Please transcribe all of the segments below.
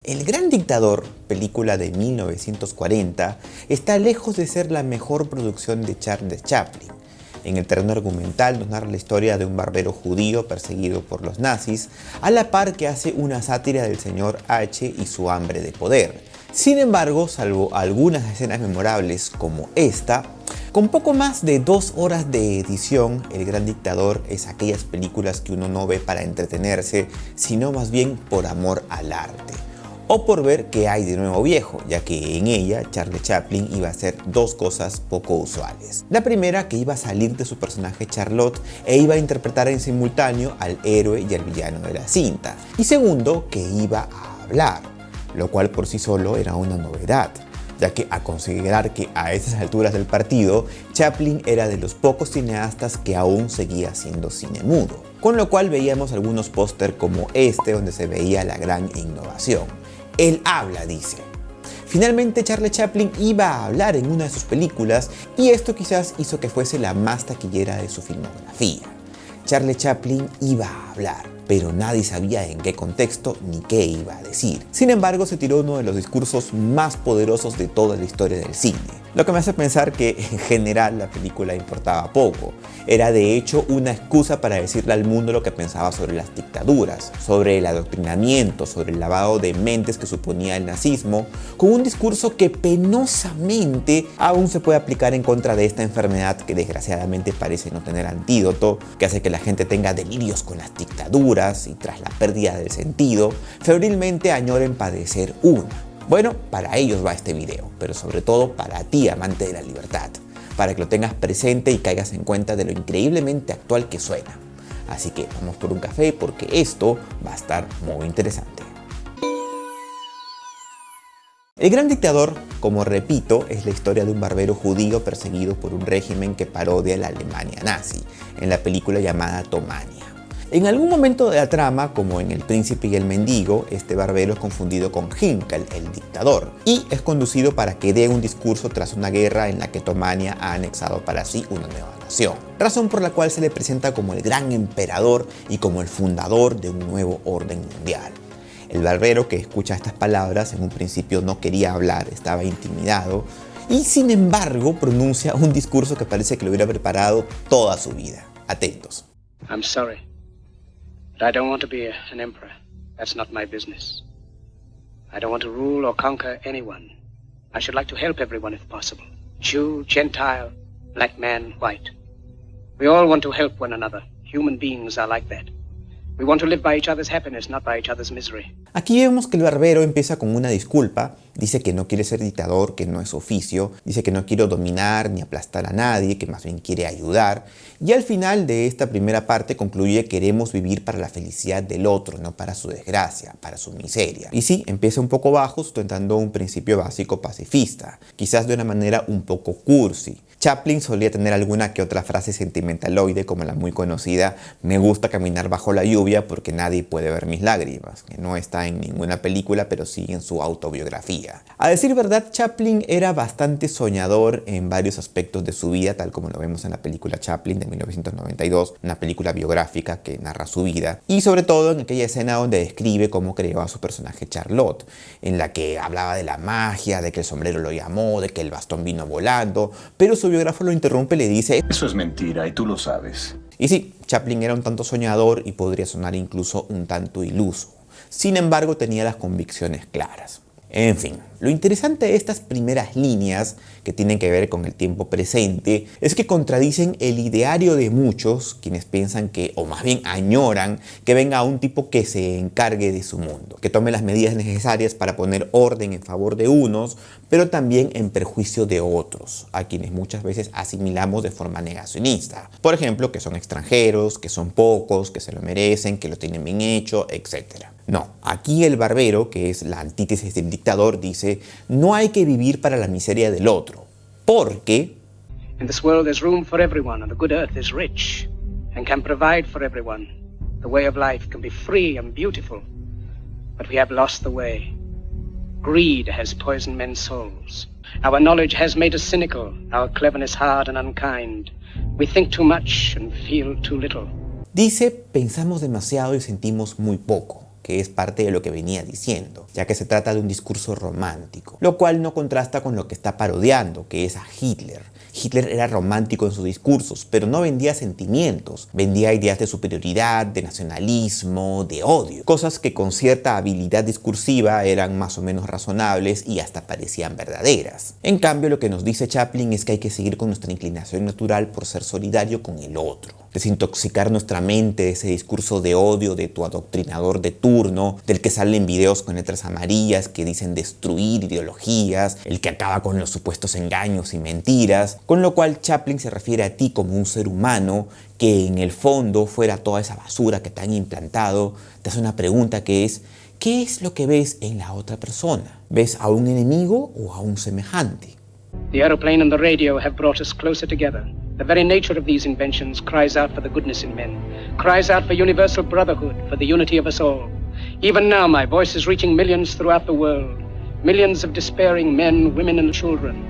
El Gran Dictador, película de 1940, está lejos de ser la mejor producción de Charles Chaplin. En el terreno argumental nos narra la historia de un barbero judío perseguido por los nazis, a la par que hace una sátira del señor H y su hambre de poder. Sin embargo, salvo algunas escenas memorables como esta, con poco más de 2 horas de edición, El Gran Dictador es aquellas películas que uno no ve para entretenerse, sino más bien por amor al arte. O por ver qué hay de nuevo viejo, ya que en ella Charles Chaplin iba a hacer 2 cosas poco usuales. La primera, que iba a salir de su personaje Charlotte e iba a interpretar en simultáneo al héroe y al villano de la cinta. Y segundo, que iba a hablar, lo cual por sí solo era una novedad, ya que a considerar que a esas alturas del partido, Chaplin era de los pocos cineastas que aún seguía haciendo cine mudo. Con lo cual veíamos algunos póster como este donde se veía la gran innovación. Él habla, dice. Finalmente Charles Chaplin iba a hablar en una de sus películas y esto quizás hizo que fuese la más taquillera de su filmografía. Charles Chaplin iba a hablar, pero nadie sabía en qué contexto ni qué iba a decir. Sin embargo, se tiró uno de los discursos más poderosos de toda la historia del cine, lo que me hace pensar que en general la película importaba poco. Era de hecho una excusa para decirle al mundo lo que pensaba sobre las dictaduras, sobre el adoctrinamiento, sobre el lavado de mentes que suponía el nazismo, con un discurso que penosamente aún se puede aplicar en contra de esta enfermedad que desgraciadamente parece no tener antídoto, que hace que la gente tenga delirios con las dictaduras y tras la pérdida del sentido, febrilmente añoren padecer una. Bueno, para ellos va este video, pero sobre todo para ti, amante de la libertad, para que lo tengas presente y caigas en cuenta de lo increíblemente actual que suena. Así que vamos por un café porque esto va a estar muy interesante. El Gran Dictador, como repito, es la historia de un barbero judío perseguido por un régimen que parodia la Alemania nazi, en la película llamada Tomania. En algún momento de la trama, como en El Príncipe y el Mendigo, este barbero es confundido con Hynkel, el dictador, y es conducido para que dé un discurso tras una guerra en la que Tomania ha anexado para sí una nueva nación, razón por la cual se le presenta como el gran emperador y como el fundador de un nuevo orden mundial. El barbero, que escucha estas palabras, en un principio no quería hablar, estaba intimidado, y sin embargo pronuncia un discurso que parece que lo hubiera preparado toda su vida. Atentos. I'm sorry. But I don't want to be an emperor. That's not my business. I don't want to rule or conquer anyone. I should like to help everyone if possible. Jew, Gentile, black man, white. We all want to help one another. Human beings are like that. We want to live by each other's happiness, not by each other's misery. Aquí vemos que el barbero empieza con una disculpa, dice que no quiere ser dictador, que no es su oficio, dice que no quiere dominar ni aplastar a nadie, que más bien quiere ayudar, y al final de esta primera parte concluye: queremos vivir para la felicidad del otro, no para su desgracia, para su miseria. Y sí, empieza un poco bajo, sustentando un principio básico pacifista, quizás de una manera un poco cursi. Chaplin solía tener alguna que otra frase sentimentaloide, como la muy conocida "me gusta caminar bajo la lluvia porque nadie puede ver mis lágrimas", que no está en ninguna película pero sí en su autobiografía. A decir verdad, Chaplin era bastante soñador en varios aspectos de su vida, tal como lo vemos en la película Chaplin de 1992, una película biográfica que narra su vida, y sobre todo en aquella escena donde describe cómo creó a su personaje Charlotte, en la que hablaba de la magia, de que el sombrero lo llamó, de que el bastón vino volando, pero su biógrafo lo interrumpe y le dice: eso es mentira y tú lo sabes. Y sí, Chaplin era un tanto soñador y podría sonar incluso un tanto iluso. Sin embargo, tenía las convicciones claras. En fin, lo interesante de estas primeras líneas, que tienen que ver con el tiempo presente, es que contradicen el ideario de muchos, quienes piensan que, o más bien añoran, que venga un tipo que se encargue de su mundo, que tome las medidas necesarias para poner orden en favor de unos, pero también en perjuicio de otros, a quienes muchas veces asimilamos de forma negacionista. Por ejemplo, que son extranjeros, que son pocos, que se lo merecen, que lo tienen bien hecho, etc. No, aquí el barbero, que es la antítesis del dictador, dice: no hay que vivir para la miseria del otro, porque In this world there's room for everyone, and the good earth is rich and can provide for everyone. The way of life can be free and beautiful, but we have lost the way. Greed has poisoned men's souls. Our knowledge has made us cynical, our cleverness hard and unkind. We think too much and feel too little. dice: pensamos demasiado y sentimos muy poco, que es parte de lo que venía diciendo, ya que se trata de un discurso romántico, lo cual no contrasta con lo que está parodiando, que es a Hitler. Hitler era romántico en sus discursos, pero no vendía sentimientos, vendía ideas de superioridad, de nacionalismo, de odio, cosas que con cierta habilidad discursiva eran más o menos razonables y hasta parecían verdaderas. En cambio, lo que nos dice Chaplin es que hay que seguir con nuestra inclinación natural por ser solidario con el otro, desintoxicar nuestra mente de ese discurso de odio de tu adoctrinador de turno, del que salen videos con letras amarillas que dicen destruir ideologías, el que acaba con los supuestos engaños y mentiras, con lo cual Chaplin se refiere a ti como un ser humano que en el fondo, fuera toda esa basura que te han implantado, te hace una pregunta que es: ¿qué es lo que ves en la otra persona? ¿Ves a un enemigo o a un semejante? The aeroplane and the radio have brought us closer together. The very nature of these inventions cries out for the goodness in men, cries out for universal brotherhood, for the unity of us all. Even now, my voice is reaching millions throughout the world, millions of despairing men, women, and children,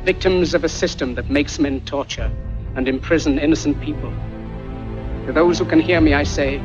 victims of a system that makes men torture and imprison innocent people. To those who can hear me, I say,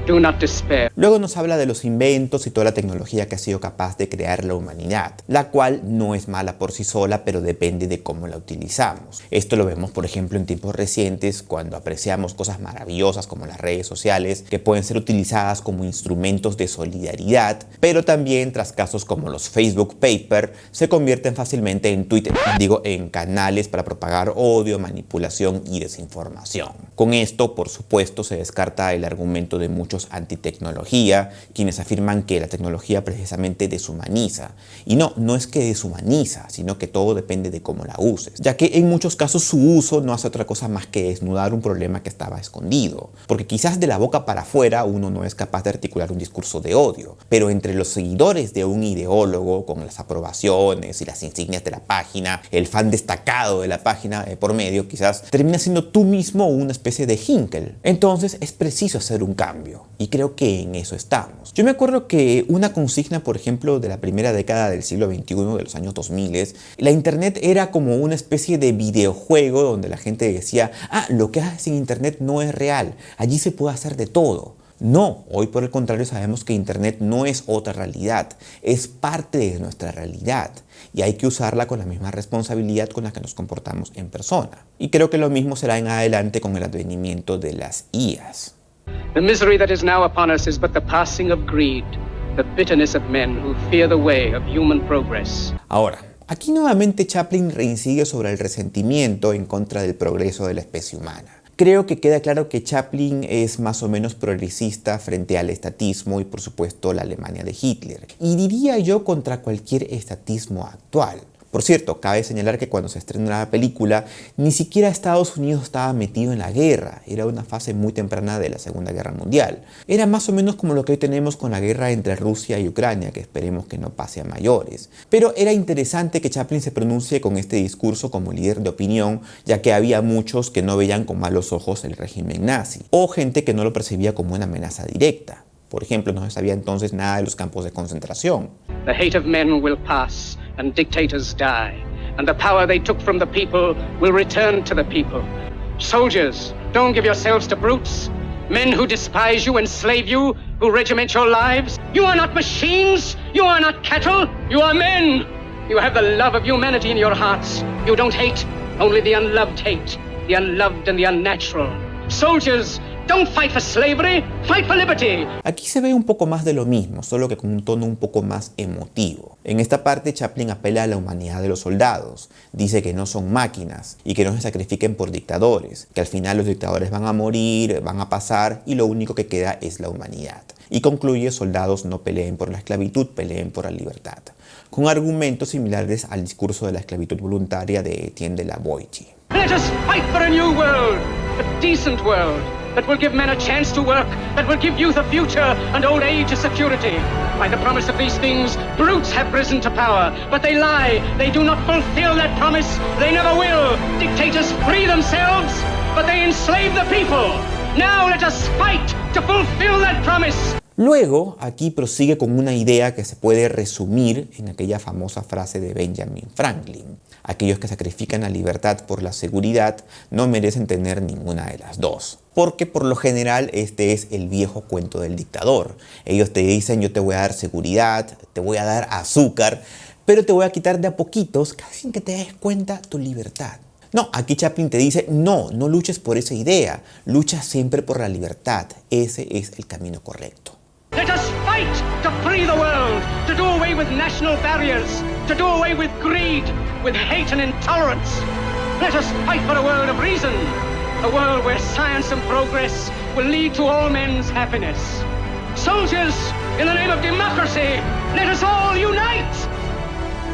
do not despair. Luego nos habla de los inventos y toda la tecnología que ha sido capaz de crear la humanidad, la cual no es mala por sí sola, pero depende de cómo la utilizamos. Esto lo vemos, por ejemplo, en tiempos recientes, cuando apreciamos cosas maravillosas como las redes sociales, que pueden ser utilizadas como instrumentos de solidaridad, pero también tras casos como los Facebook Papers, se convierten fácilmente en canales para propagar odio, manipulación y desinformación. Con esto, por supuesto, se descarta el argumento de muchos antitecnología, quienes afirman que la tecnología precisamente deshumaniza. Y no es que deshumaniza, sino que todo depende de cómo la uses, ya que en muchos casos su uso no hace otra cosa más que desnudar un problema que estaba escondido. Porque quizás de la boca para afuera uno no es capaz de articular un discurso de odio, pero entre los seguidores de un ideólogo, con las aprobaciones y las insignias de la página, el fan destacado de la página por medio, quizás termina siendo tú mismo una especie de Hinkel. Entonces es preciso hacer un cambio. Y creo que en eso estamos. Yo me acuerdo que una consigna, por ejemplo, de la primera década del siglo XXI, de los años 2000, la internet era como una especie de videojuego donde la gente decía: lo que haces en internet no es real, allí se puede hacer de todo. No, hoy por el contrario sabemos que internet no es otra realidad, es parte de nuestra realidad y hay que usarla con la misma responsabilidad con la que nos comportamos en persona. Y creo que lo mismo será en adelante con el advenimiento de las IAs. The misery that is now upon us is but the passing of greed, the bitterness of men who fear the way of human progress. Ahora, aquí nuevamente Chaplin reincide sobre el resentimiento en contra del progreso de la especie humana. Creo que queda claro que Chaplin es más o menos progresista frente al estatismo y por supuesto la Alemania de Hitler. Y diría yo contra cualquier estatismo actual. Por cierto, cabe señalar que cuando se estrenó la película, ni siquiera Estados Unidos estaba metido en la guerra. Era una fase muy temprana de la Segunda Guerra Mundial. Era más o menos como lo que hoy tenemos con la guerra entre Rusia y Ucrania, que esperemos que no pase a mayores. Pero era interesante que Chaplin se pronuncie con este discurso como líder de opinión, ya que había muchos que no veían con malos ojos el régimen nazi, o gente que no lo percibía como una amenaza directa. Por ejemplo, no se sabía entonces nada de los campos de concentración. The hate of men will pass, and dictators die, and the power they took from the people will return to the people. Soldiers, don't give yourselves to brutes. Men who despise you, enslave you, who regiment your lives. You are not machines, you are not cattle, you are men. You have the love of humanity in your hearts. You don't hate, only the unloved hate, the unloved and the unnatural. Soldiers, don't fight for slavery, fight for liberty. Aquí se ve un poco más de lo mismo, solo que con un tono un poco más emotivo. En esta parte Chaplin apela a la humanidad de los soldados, dice que no son máquinas y que no se sacrifiquen por dictadores, que al final los dictadores van a morir, van a pasar y lo único que queda es la humanidad. Y concluye: soldados no peleen por la esclavitud, peleen por la libertad, con argumentos similares al discurso de la esclavitud voluntaria de Etienne de la Boétie. Let us fight for a new world, a decent world, that will give men a chance to work, that will give youth a future and old age a security. By the promise of these things, brutes have risen to power, but they lie. They do not fulfill that promise. They never will. Dictators free themselves, but they enslave the people. Now let us fight to fulfill that promise. Luego, aquí prosigue con una idea que se puede resumir en aquella famosa frase de Benjamin Franklin: aquellos que sacrifican la libertad por la seguridad no merecen tener ninguna de las dos. Porque por lo general este es el viejo cuento del dictador. Ellos te dicen: yo te voy a dar seguridad, te voy a dar azúcar, pero te voy a quitar de a poquitos, casi sin que te des cuenta, tu libertad. No, aquí Chaplin te dice: no luches por esa idea, lucha siempre por la libertad. Ese es el camino correcto. Let us fight to free the world, to do away with national barriers, to do away with greed, with hate and intolerance. Let us fight for a world of reason, a world where science and progress will lead to all men's happiness. Soldiers, in the name of democracy, let us all unite!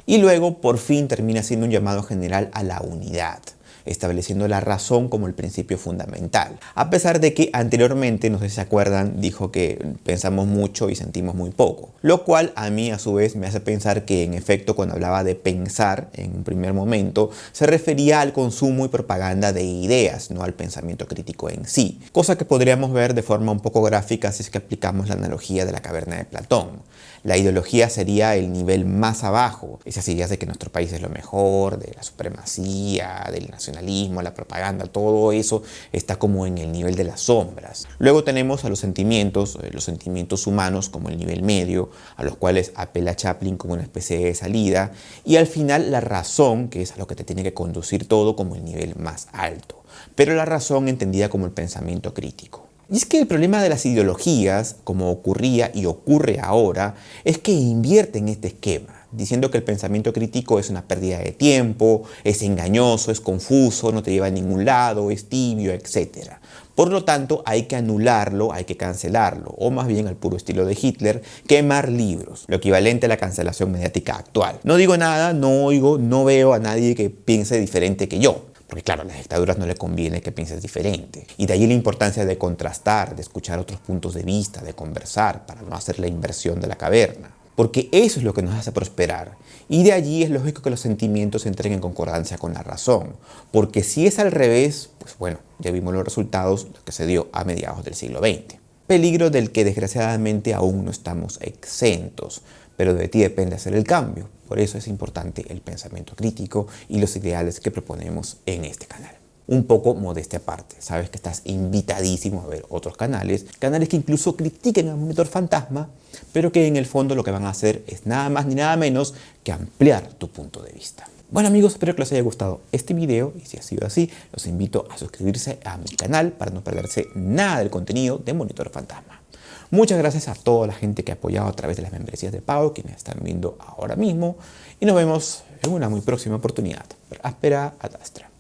Y luego, por fin, termina siendo un llamado general a la unidad, estableciendo la razón como el principio fundamental. A pesar de que anteriormente, no sé si se acuerdan, dijo que pensamos mucho y sentimos muy poco. Lo cual a mí a su vez me hace pensar que en efecto cuando hablaba de pensar en un primer momento se refería al consumo y propaganda de ideas, no al pensamiento crítico en sí. Cosa que podríamos ver de forma un poco gráfica si es que aplicamos la analogía de la caverna de Platón. La ideología sería el nivel más abajo, esas ideas de que nuestro país es lo mejor, de la supremacía, del nacionalismo, la propaganda, todo eso está como en el nivel de las sombras. Luego tenemos a los sentimientos humanos como el nivel medio, a los cuales apela Chaplin como una especie de salida, y al final la razón, que es a lo que te tiene que conducir todo, como el nivel más alto, pero la razón entendida como el pensamiento crítico. Y es que el problema de las ideologías, como ocurría y ocurre ahora, es que invierten este esquema, diciendo que el pensamiento crítico es una pérdida de tiempo, es engañoso, es confuso, no te lleva a ningún lado, es tibio, etc. Por lo tanto, hay que anularlo, hay que cancelarlo, o más bien al puro estilo de Hitler, quemar libros, lo equivalente a la cancelación mediática actual. No digo nada, no oigo, no veo a nadie que piense diferente que yo. Porque claro, a las dictaduras no le conviene que pienses diferente. Y de ahí la importancia de contrastar, de escuchar otros puntos de vista, de conversar, para no hacer la inversión de la caverna. Porque eso es lo que nos hace prosperar. Y de allí es lógico que los sentimientos entren en concordancia con la razón. Porque si es al revés, pues bueno, ya vimos los resultados, lo que se dio a mediados del siglo XX. Peligro del que desgraciadamente aún no estamos exentos. Pero de ti depende hacer el cambio. Por eso es importante el pensamiento crítico y los ideales que proponemos en este canal. Un poco modestia aparte, sabes que estás invitadísimo a ver otros canales que incluso critiquen al Monitor Fantasma, pero que en el fondo lo que van a hacer es nada más ni nada menos que ampliar tu punto de vista. Bueno amigos, espero que les haya gustado este video y si ha sido así, los invito a suscribirse a mi canal para no perderse nada del contenido de Monitor Fantasma. Muchas gracias a toda la gente que ha apoyado a través de las membresías de pago, que me están viendo ahora mismo, y nos vemos en una muy próxima oportunidad. Áspera ad astra.